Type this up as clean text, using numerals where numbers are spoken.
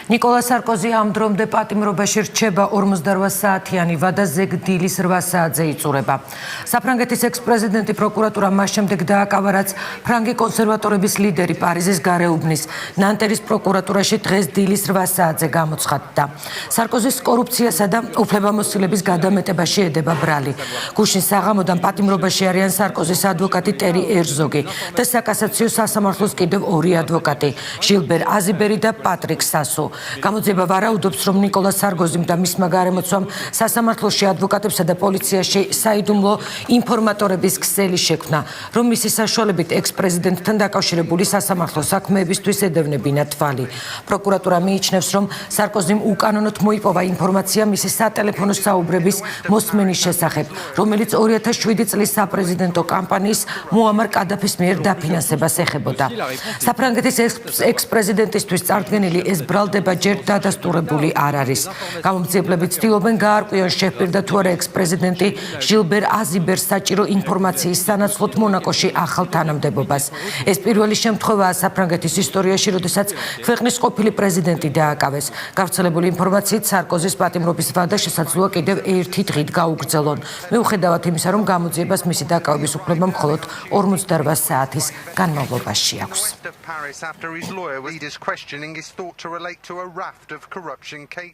ნიკოლა სარკოზი ამ დრომდე პატიმრობაში რჩება 48 საათიანი ვადა ზეგდილის 8 საათზე იწურება. საფრანგეთის ექს-პრეზიდენტი პროკურატურა მას შემდეგ დააკავა, რაც ფრანგი კონსერვატორების ლიდერი პარიზის გარეუბნის ნანტერის პროკურატურაში დღეს დილის 8 საათზე გამოცხადდა. სარკოზის კორუფციასა და უფლებამოსილების გადამეტება შეედება ბრალი. გუშინ საღამოდან პატიმრობაში არიან სარკოზის ადვოკატი ტერი ერზოგი და საკასაციო სასამართლოს კიდევ 2 ადვოკატი, ჟილბერ აზიბერი და პატრიკ სასუ. გამოძიება ვარაუდობს, რომ ნიკოლა სარკოზიმ და მისმა გარემოცვამ სასამართლოში ადვოკატებსა და პოლიციაში საიდუმლო ინფორმატორების ქსელი შექმნა, რომ მისი საშუალებით ექს-პრეზიდენტთან დაკავშირებული სასამართლო საქმეებისთვის ედევნებინა თვალი. პროკურატურა მიიჩნევს, რომ სარკოზიმ უკანონოდ მოიპოვა ინფორმაცია მისი სატელეფონო საუბრების მოსმენის შესახებ, რომელიც 2007 წლის საპრეზიდენტო კამპანიის მუამარ კადაფის მიერ დაფინანსებას ეხებოდა. საფრანგეთის ექს-პრეზიდენტისთვის წარდგენილი ეს ბრალდება ჯერ დადასტურებული არ არის. გამომძიებლები ცდილობენ გაარკვიონ შეჰპირდა თუ არა ექს-პრეზიდენტი ჟილბერ აზიბერს საჭირო ინფორმაციის სანაცვლოდ მონაკოში ახალ თანამდებობას. ეს პირველი შემთხვევაა საფრანგეთის ისტორიაში, როდესაც ქვეყნის ყოფილი პრეზიდენტი დააკავეს. გავრცელებული ინფორმაციით სარკოზის პატიმრობის ვადა შესაძლოა კიდევ 1 დღით გაუგრძელონ. მიუხედავად იმისა, რომ გამოძიებას მისი დაკავების უფლება მხოლოდ 48 საათის განმავლობაში აქვს. Paris after his lawyer was questioning is thought to relate to a raft of corruption cases.